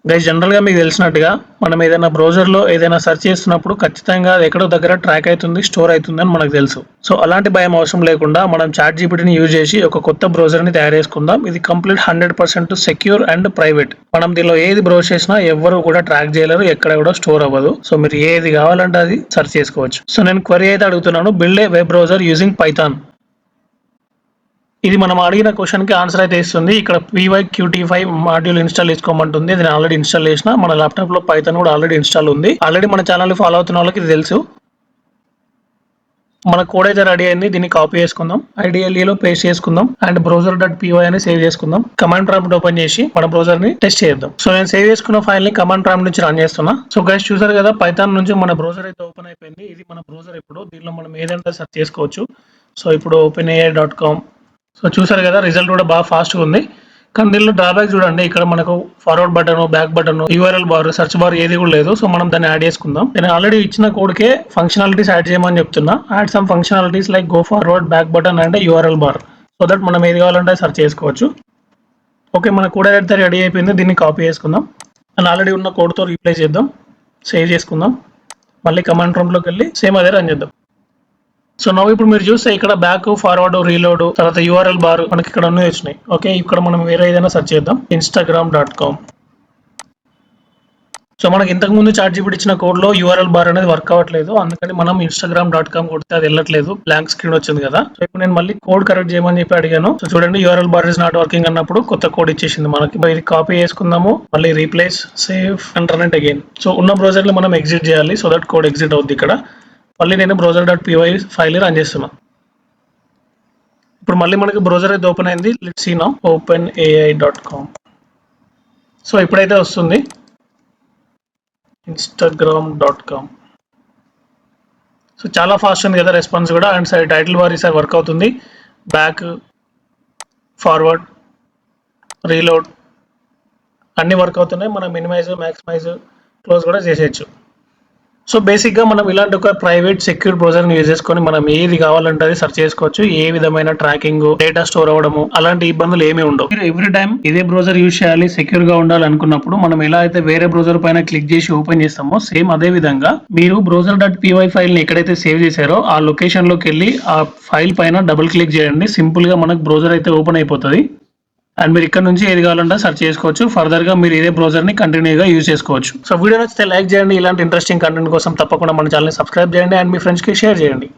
Guys general గా మీకు తెలిసినట్టుగా మనం ఏదైనా బ్రౌజర్ లో ఏదైనా సెర్చ్ చేస్తున్నప్పుడు ఖచ్చితంగా అది ఎక్కడో దగ్గర ట్రాక్ అవుతుంది, స్టోర్ అవుతుంది అని మనకు తెలుసు. సో అలాంటి భయం అవసరం లేకుండా మనం చాట్ జీపీటీని యూజ్ చేసి ఒక కొత్త బ్రౌజర్ ని తయారు చేసుకుందాం. ఇది కంప్లీట్ 100% సెక్యూర్ అండ్ ప్రైవేట్. మనం దీనిలో ఏది బ్రౌజ్ చేసినా ఎవరు కూడా ట్రాక్ చేయలేరు, ఎక్కడ కూడా స్టోర్ అవ్వదు. సో మీరు ఏది కావాలంటే అది సెర్చ్ చేసుకోవచ్చు. సో నేను క్వరీ అయితే అడుగుతున్నాను, build a web browser using Python. ఇది మనం అడిగిన క్వశ్చన్ కి ఆన్సర్ అయితే ఇస్తుంది. ఇక్కడ PyQt5 మాడ్యూల్ ఇన్స్టాల్ చేసుకోమంటుంది. నేను ఆల్రెడీ ఇన్స్టాల్ చేసిన. మన ల్యాప్టాప్ లో పైథాన్ కూడా ఆల్రెడీ ఇన్స్టాల్ ఉంది. ఆల్రెడీ మన ఛానల్ ఫాలో అవుతున్న వాళ్ళకి ఇది తెలుసు. మన కోడ్ అయితే రెడీ అయింది. దీన్ని కాపీ చేసుకుందాం, IDLE లో పేస్ట్ చేసుకుందాం అండ్ browser.py అని సేవ్ చేసుకుందాం. కమాండ్ ప్రాంప్ట్ ఓపెన్ చేసి మన బ్రౌజర్ ని టెస్ట్ చేద్దాం. సో నేను సేవ్ చేసుకున్న ఫైల్ ని కమాండ్ ప్రాంప్ట్ నుంచి రన్ చేస్తున్నా. సో గైస్ చూసారు కదా, పైథాన్ నుంచి మన బ్రౌజర్ అయితే ఓపెన్ అయిపోయింది. ఇది మన బ్రౌజర్. ఇప్పుడు దీనిలో మనం ఏదంటే సెర్చ్ చేసుకోవచ్చు. సో ఇప్పుడు openai.com. సో చూసారు కదా, రిజల్ట్ కూడా బాగా ఫాస్ట్గా ఉంది. కానీ దీనిలో డ్రాబ్యాక్ చూడండి, ఇక్కడ మనకు forward button, back button, URL bar, search bar ఏది కూడా లేదు. సో మనం దాన్ని యాడ్ చేసుకుందాం. నేను ఆల్రెడీ ఇచ్చిన కోడ్కే ఫంక్షనాలిటీస్ యాడ్ చేయమని చెప్తున్నా. Add some functionalities like go forward, back button and URL bar, so that మనం ఏది కావాలంటే సెర్చ్ చేసుకోవచ్చు. ఓకే, మన కోడ్ అయితే రెడీ అయిపోయింది. దీన్ని కాపీ చేసుకుందాం అండ్ ఆల్రెడీ ఉన్న కోడ్తో రీప్లేస్ చేద్దాం. సేవ్ చేసుకుందాం. మళ్ళీ కమాండ్ ప్రాంప్ట్లోకి వెళ్ళి సేమ్ అదే రన్ చేద్దాం. సో నవ్వు ఇప్పుడు మీరు చూస్తే ఇక్కడ బ్యాక్, ఫార్వర్డ్, రీలోడ్, తర్వాత యూఆర్ఎల్ బార్ మనకి ఇక్కడ అన్నీ వచ్చినాయి. ఓకే, ఇక్కడ మనం వేరే ఏదైనా సెర్చ్ చేద్దాం. Instagram.com. సో మనకి ఇంతకు ముందు చాట్ జీపీటీ ఇచ్చిన కోడ్ లో యూఆర్ఎల్ బార్ అనేది వర్క్ అవ్వట్లేదు. అందుకని మనం Instagram.com కొడితే అది వెళ్ళట్లేదు, బ్లాంక్ స్క్రీన్ వచ్చింది కదా. సో ఇప్పుడు నేను మళ్ళీ కోడ్ కరెక్ట్ చేయమని చెప్పి అడిగాను. సో చూడండి, URL bar is not working అన్నప్పుడు కొత్త కోడ్ ఇచ్చేసింది మనకి. ఇది కాపీ చేసుకుందాము, మళ్ళీ replace, save and run it again. So ఉన్న బ్రౌజర్ లో మనం ఎగ్జిట్ చేయాలి, సో దట్ కోడ్ ఎగ్జిట్ అవుద్ది. ఇక్కడ మళ్ళీ నేను browser.py ఫైల్ రన్ చేస్తున్నా. ఇప్పుడు మళ్ళీ మనకి బ్రౌజర్ అయితే ఓపెన్ అయింది. Let's see now openai.com. So ఇప్పుడైతే వస్తుంది Instagram.com. సో చాలా ఫాస్ట్ ఉంది కదా రెస్పాన్స్ కూడా. అండ్ సైడ్ టైటిల్ బార్ ఈసారి వర్క్ అవుతుంది. బ్యాక్, ఫార్వర్డ్, రీలోడ్ అన్ని వర్క్ అవుతున్నాయి. మనం మినిమైజ్, మ్యాక్సిమైజ్, క్లోజ్ కూడా చేసేయచ్చు. సో బేసిక్గా మనం ఇలాంటి ఒక ప్రైవేట్ సెక్యూర్ బ్రౌజర్ని యూజ్ చేసుకొని మనం ఏది కావాలంటే అది సెర్చ్ చేసుకోవచ్చు. ఏ విధమైన ట్రాకింగ్, డేటా స్టోర్ అవ్వడము అలాంటి ఇబ్బందులు ఏమీ ఉండవు. మీరు ఎవ్రీ టైం ఇదే బ్రౌజర్ యూజ్ చేయాలి, సెక్యూర్ గా ఉండాలి అనుకున్నప్పుడు మనం ఎలా అయితే వేరే బ్రౌజర్ పైన క్లిక్ చేసి ఓపెన్ చేస్తామో సేమ్ అదే విధంగా మీరు browser.py ఫైల్ ని ఎక్కడైతే సేవ్ చేశారో ఆ లొకేషన్ లోకి వెళ్ళి ఆ ఫైల్ పైన డబుల్ క్లిక్ చేయండి. సింపుల్ గా మనకు బ్రౌజర్ అయితే ఓపెన్ అయిపోతుంది. అండ్ మీరు ఇక్కడ నుంచి ఏది కావాలంటే సెర్చ్ చేసుకోవచ్చు. ఫర్దర్ గా మీరు ఇదే బ్రౌజర్ ని కంటిన్యూగా యూజ్ చేసుకోవచ్చు. సో వీడియో నచ్చితే లైక్ చేయండి. ఇలాంటి ఇంట్రెస్టింగ్ కంటెంట్ కోసం తప్పకుండా మన ఛానల్ ని సబ్స్క్రైబ్ చేయండి అండ్ మీ ఫ్రెండ్స్ కి షేర్ చేయండి.